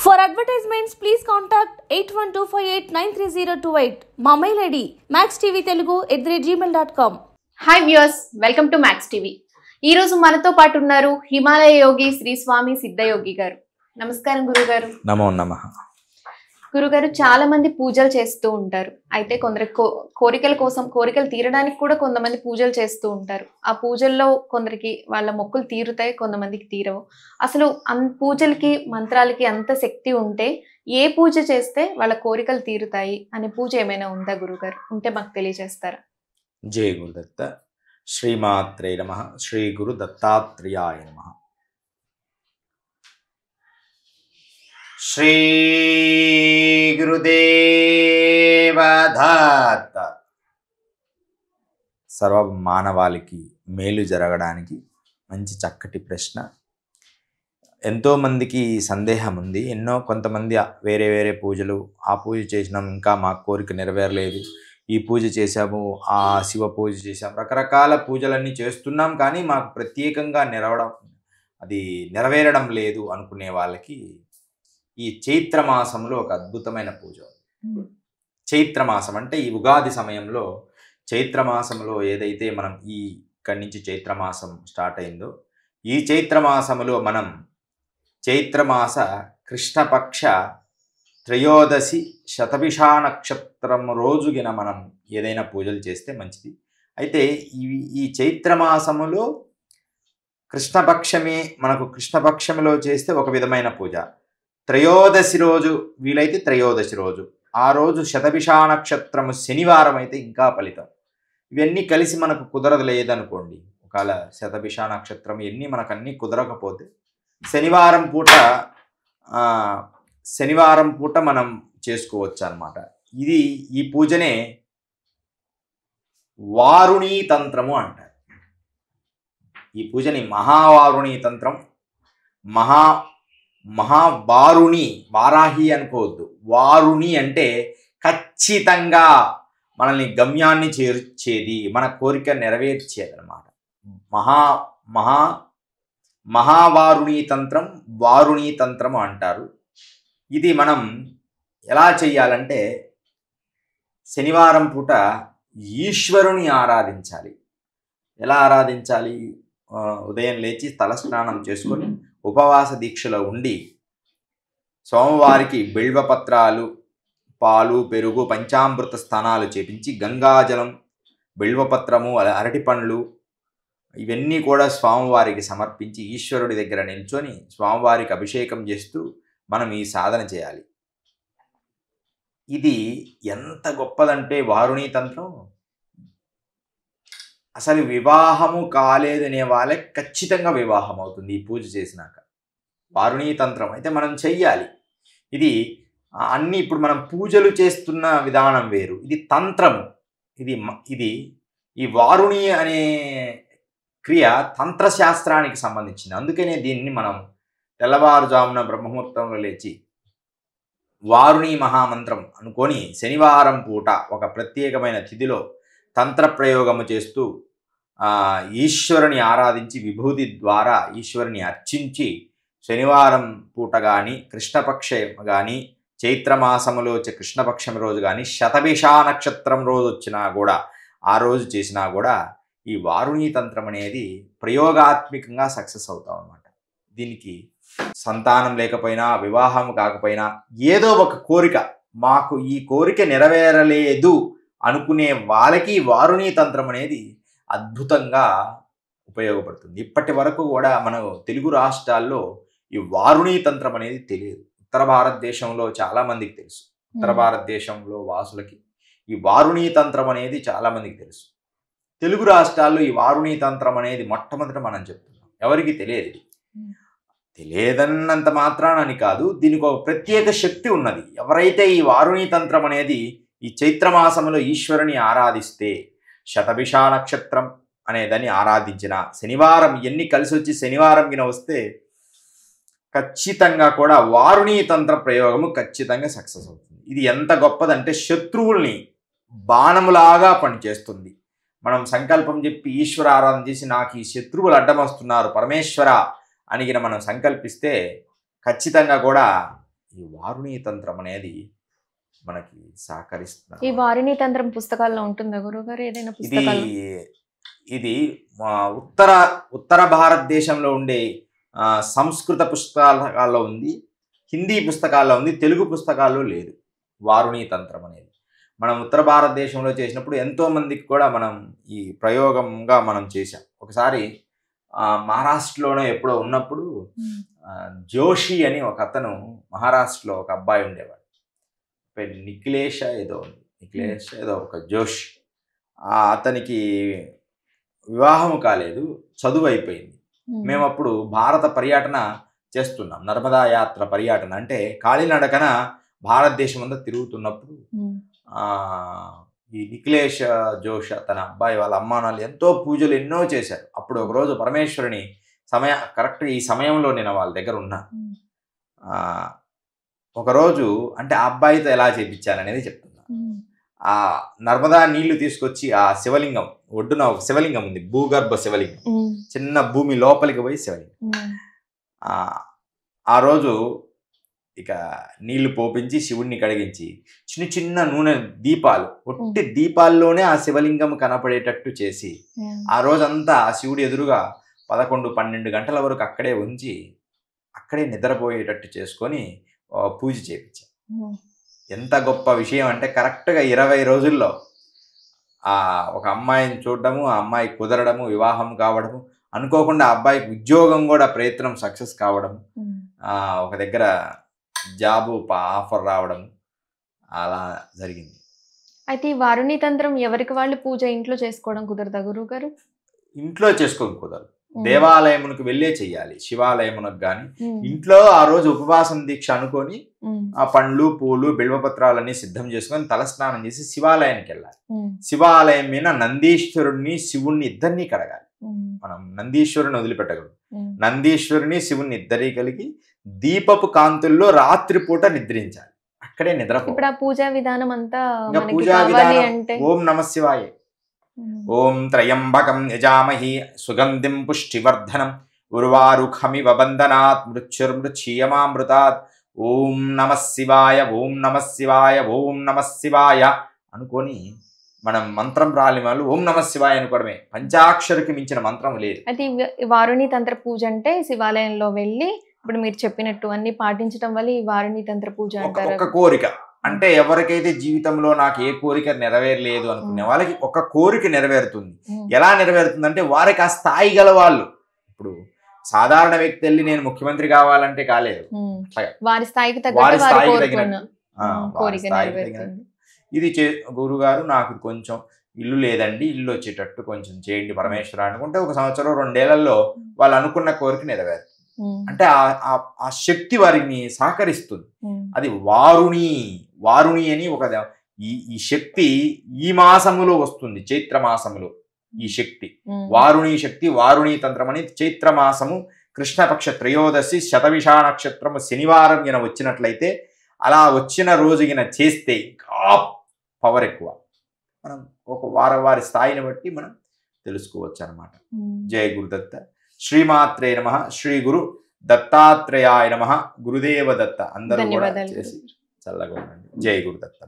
For advertisements, please contact 8125893028. మా mail ID maxtvtelugu@gmail.com. Hi viewers, welcome to max TV. ఈ రోజు మనతో పాటు ఉన్నారు హిమాలయ యోగి శ్రీ స్వామి సిద్ధయోగి గారు. నమస్కారం గురుగారు. నమో నమః. గురుగారు, చాలా మంది పూజలు చేస్తూ ఉంటారు. అయితే కొందరు కోరికల కోసం, కోరికలు తీరడానికి కూడా కొంతమంది పూజలు చేస్తూ ఉంటారు. ఆ పూజల్లో కొందరికి వాళ్ళ మొక్కులు తీరుతాయి, కొంతమందికి తీరవు. అసలు పూజలకి, మంత్రాలకి అంత శక్తి ఉంటే ఏ పూజ చేస్తే వాళ్ళ కోరికలు తీరుతాయి అనే పూజ ఏమైనా ఉందా గురుగారు? ఉంటే మాకు తెలియజేస్తారా? జయ గురుదత్త. శ్రీమాత్రే నమః. శ్రీ గురు దత్తాత్రేయాయ నమః. శ్రీ గురుదేవ దత్త. సర్వ మానవాళికి మేలు జరగడానికి మంచి చక్కటి ప్రశ్న. ఎంతోమందికి సందేహం ఉంది. కొంతమంది వేరే వేరే పూజలు, ఆ పూజ చేసినాం ఇంకా మా కోరిక నెరవేరలేదు, ఈ పూజ చేసాము, ఆ శివ పూజ చేసాము, రకరకాల పూజలన్నీ చేస్తున్నాం కానీ మాకు ప్రత్యేకంగా నెరవేరడం లేదు అనుకునే వాళ్ళకి ఈ చైత్రమాసంలో ఒక అద్భుతమైన పూజ. చైత్రమాసం అంటే ఈ ఉగాది సమయంలో, చైత్రమాసంలో ఏదైతే మనం ఇక్కడి నుంచి చైత్రమాసం స్టార్ట్ అయిందో, ఈ చైత్రమాసంలో మనం చైత్రమాస కృష్ణపక్ష త్రయోదశి శతభిషా నక్షత్రం రోజుగిన మనం ఏదైనా పూజలు చేస్తే మంచిది. అయితే ఈ చైత్రమాసములో కృష్ణపక్షమే, మనకు కృష్ణపక్షంలో చేస్తే ఒక విధమైన పూజ, త్రయోదశి రోజు వీలైతే త్రయోదశి రోజు, ఆ రోజు శతభిషా నక్షత్రము శనివారం అయితే ఇంకా ఫలితం. ఇవన్నీ కలిసి మనకు కుదరదు లేదనుకోండి, ఒకవేళ శతభిషా నక్షత్రం ఇవన్నీ మనకు అన్నీ కుదరకపోతే శనివారం పూట మనం చేసుకోవచ్చు అన్నమాట. ఈ పూజనే వారుణీ తంత్రము అంటారు. ఈ పూజని మహావారుణీ తంత్రం, మహావారుణి, వారాహి అనుకోవద్దు. వారుణి అంటే ఖచ్చితంగా మనల్ని గమ్యాన్ని చేర్చేది, మన కోరిక నెరవేర్చేది అన్నమాట. మహావారుణీ తంత్రం, వారుణీ తంత్రము అంటారు. ఇది మనం ఎలా చెయ్యాలంటే, శనివారం పూట ఈశ్వరుని ఆరాధించాలి. ఎలా ఆరాధించాలి? ఉదయం లేచి తలస్నానం చేసుకొని ఉపవాస దీక్షలో ఉండి సోమవారికి బిల్వపత్రాలు, పాలు, పెరుగు, పంచామృత స్నానాలు చేపించి గంగాజలం, బిల్వపత్రము, అరటి పండ్లు ఇవన్నీ కూడా స్వామివారికి సమర్పించి ఈశ్వరుడి దగ్గర నిల్చొని స్వామివారికి అభిషేకం చేస్తూ మనం ఈ సాధన చేయాలి. ఇది ఎంత గొప్పదంటే వారుణీ తంత్రం, అసలు వివాహము కాలేదనే వాళ్ళకి ఖచ్చితంగా వివాహం అవుతుంది ఈ పూజ చేసినాక. వారుణీ తంత్రం అయితే మనం చెయ్యాలి. ఇది అన్నీ ఇప్పుడు మనం పూజలు చేస్తున్న విధానం వేరు, ఇది తంత్రము. ఇది ఈ వారుణి అనే క్రియ తంత్రశాస్త్రానికి సంబంధించింది. అందుకనే దీన్ని మనం తెల్లవారుజామున బ్రహ్మముహూర్తంలో లేచి వారుణి మహామంత్రం అనుకొని శనివారం పూట ఒక ప్రత్యేకమైన తిథిలో తంత్ర ప్రయోగము చేస్తూ ఈశ్వరుని ఆరాధించి విభూతి ద్వారా ఈశ్వరుని అర్చించి శనివారం పూట కానీ, కృష్ణపక్షం కానీ, చైత్రమాసములో వచ్చే కృష్ణపక్షం రోజు కానీ, శతభిషా నక్షత్రం రోజు వచ్చినా కూడా, ఆ రోజు చేసినా కూడా ఈ వారుణీ తంత్రం అనేది ప్రయోగాత్మకంగా సక్సెస్ అవుతాం అన్నమాట. దీనికి సంతానం లేకపోయినా, వివాహం కాకపోయినా, ఏదో ఒక కోరిక, మాకు ఈ కోరిక నెరవేరలేదు అనుకునే వాళ్ళకి వారుణీ తంత్రం అనేది అద్భుతంగా ఉపయోగపడుతుంది. ఇప్పటి వరకు కూడా మన తెలుగు రాష్ట్రాల్లో ఈ వారుణీ తంత్రం అనేది తెలియదు. ఉత్తర భారతదేశంలో చాలామందికి తెలుసు. ఉత్తర భారతదేశంలో వాసులకి ఈ వారుణీ తంత్రం అనేది చాలామందికి తెలుసు. తెలుగు రాష్ట్రాల్లో ఈ వారుణీ తంత్రం అనేది మొట్టమొదట మనం చెప్తున్నాం. ఎవరికి తెలియదు. తెలియదన్నంత మాత్రానని కాదు, దీనికి ఒక ప్రత్యేక శక్తి ఉన్నది. ఎవరైతే ఈ వారుణీ తంత్రం అనేది ఈ చైత్రమాసంలో ఈశ్వరుని ఆరాధిస్తే, శతభిషా నక్షత్రం అనేదాన్ని ఆరాధించిన, శనివారం ఎన్ని కలిసి వచ్చి శనివారం కింద వస్తే ఖచ్చితంగా కూడా వారుణీ తంత్ర ప్రయోగము ఖచ్చితంగా సక్సెస్ అవుతుంది. ఇది ఎంత గొప్పదంటే శత్రువుల్ని బాణములాగా పనిచేస్తుంది. మనం సంకల్పం చెప్పి ఈశ్వర ఆరాధన చేసి నాకు ఈ శత్రువులు అడ్డం వస్తున్నారు పరమేశ్వర అని మనం సంకల్పిస్తే ఖచ్చితంగా కూడా ఈ వారుణీ తంత్రం అనేది మనకి సహకరిస్తుంది. ఈ వారిణి తంత్రం పుస్తకాల్లో ఉంటుందా గురుగారు? ఏదైనా ఇది పుస్తకాలు? ఇది ఉత్తర భారతదేశంలో ఉండే సంస్కృత పుస్తకాల్లో ఉంది, హిందీ పుస్తకాల్లో ఉంది, తెలుగు పుస్తకాల్లో లేదు వారుణీ తంత్రం అనేది. మనం ఉత్తర భారతదేశంలో చేసినప్పుడు ఎంతోమందికి కూడా మనం ఈ ప్రయోగంగా మనం చేసాం. ఒకసారి మహారాష్ట్రలోనే ఎప్పుడో ఉన్నప్పుడు జోషి అని ఒక అతను, మహారాష్ట్రలో ఒక అబ్బాయి ఉండేవాడు, నిఖిలేష్ ఏదో ఒక జోష్. అతనికి వివాహం కాలేదు, చదువు అయిపోయింది. మేము అప్పుడు భారత పర్యటన చేస్తున్నాం, నర్మదా యాత్ర పర్యటన, అంటే కాలినడకన భారతదేశం అంతా తిరుగుతున్నప్పుడు ఈ నిఖిలేష్ జోష్ తన అబ్బాయి వాళ్ళ అమ్మా నాన్నలు ఎంతో పూజలు ఎన్నో చేశారు. అప్పుడు ఒకరోజు పరమేశ్వరుని కరెక్ట్గా ఈ సమయంలో నేను వాళ్ళ దగ్గర ఉన్నా. ఒకరోజు అంటే ఆ అబ్బాయితో ఎలా చేయించాననేది చెప్తున్నా. ఆ నర్మదా నీళ్లు తీసుకొచ్చి ఆ శివలింగం ఒడ్డున ఒక శివలింగం ఉంది, భూగర్భ శివలింగం, చిన్న భూమి లోపలికి పోయి శివలింగం. ఆ రోజు ఇక నీళ్లు పోపించి శివుణ్ణి కడిగించి చిన్న చిన్న నూనె దీపాలు, ఒట్టి దీపాల్లోనే ఆ శివలింగం కనపడేటట్టు చేసి ఆ రోజంతా ఆ శివుడి ఎదురుగా 11-12 గంటల వరకు అక్కడే ఉంచి అక్కడే నిద్రపోయేటట్టు చేసుకొని పూజ చేయించాం. ఎంత గొప్ప విషయం అంటే కరెక్ట్గా 20 రోజుల్లో ఒక అమ్మాయిని చూడడము, ఆ అమ్మాయి కుదరడము, వివాహం కావడము, అనుకోకుండా ఆ అబ్బాయికి ఉద్యోగం కూడా ప్రయత్నం సక్సెస్ కావడం, ఒక దగ్గర జాబు ఆఫర్ రావడం, అలా జరిగింది. అయితే ఈ వారుణి తంత్రం ఎవరికి వాళ్ళు పూజ ఇంట్లో చేసుకోవడం కుదరదా గురువు గారు? ఇంట్లో చేసుకోవడం కుదరదు, దేవాలయమునకు వెళ్ళే చెయ్యాలి. శివాలయమునకు కానీ ఇంట్లో ఆ రోజు ఉపవాసం దీక్ష అనుకొని ఆ పండ్లు పూలు బిల్వపత్రాలన్నీ సిద్ధం చేసుకొని తలస్నానం చేసి శివాలయానికి వెళ్ళాలి. శివాలయం మీద నందీశ్వరుణ్ణి శివుణ్ణి ఇద్దరినీ కడగాలి. మనం నందీశ్వరుని వదిలిపెట్టగలం. నందీశ్వరుని శివుణ్ణి ఇద్దరి కలిగి దీపపు కాంతుల్లో రాత్రిపూట నిద్రించాలి, అక్కడే నిద్రపో. ఇప్పుడు ఆ పూజా విధానం అంతా పూజా విధానం ఓం నమ శివాయ, ఓం త్రయంబకం యజామహి సుగంధిం పుష్టివర్ధనం ఉర్వారుఖమివ బంధనాత్ మృత్యుర్మృచ్ఛీయమామృతాత్ ఓం నమ శివాయ, ఓం నమ శివాయ, ఓం నమ శివాయ అనుకొని మనం మంత్రం రాలి వాళ్ళు ఓం నమ శివాయ అనుకోవడమే. పంచాక్షరికి మించిన మంత్రం లేదు. అయితే వారుణి తంత్ర పూజ అంటే శివాలయంలో వెళ్ళి ఇప్పుడు మీరు చెప్పినట్టు అన్ని పాటించడం వల్ల ఈ వారుణి తంత్ర పూజ అంటారు. ఒక కోరిక అంటే ఎవరికైతే జీవితంలో నాకు ఏ కోరిక నెరవేరలేదు అనుకునే వాళ్ళకి ఒక కోరిక నెరవేరుతుంది. ఎలా నెరవేరుతుంది అంటే వారికి ఆ స్థాయి గల వాళ్ళు, ఇప్పుడు సాధారణ వ్యక్తి వెళ్ళి నేను ముఖ్యమంత్రి కావాలంటే కాలేదు, వారి స్థాయికి తగినట్టు ఇది గురుగారు నాకు కొంచెం ఇల్లు లేదండి, ఇల్లు వచ్చేటట్టు కొంచెం చేయండి పరమేశ్వర అనుకుంటే 1 సంవత్సరం 2 ఏళ్లలో వాళ్ళు అనుకున్న కోరిక నెరవేరుతుంది. అంటే ఆ శక్తి వారిని సహకరిస్తుంది. అది వారుణి అని ఒక ఈ శక్తి ఈ మాసములో వస్తుంది, చైత్ర మాసములో ఈ శక్తి వారుణి శక్తి. వారుణి తంత్రం అని చైత్రమాసము కృష్ణపక్ష త్రయోదశి శతవిషా నక్షత్రము శనివారం ఈయన వచ్చినట్లయితే అలా వచ్చిన రోజు ఈయన చేస్తే ఇంకా పవర్ ఎక్కువ. మనం ఒక వారి స్థాయిని బట్టి మనం తెలుసుకోవచ్చు అన్నమాట. జయ గురుదత్త. శ్రీమాత్రే నమః. శ్రీ గురు దత్తాత్రేయాయ నమః. గురుదేవ దత్త. అందరూ కూడా చేసి చల్లగా ఉండండి. జయ గురుదత్త.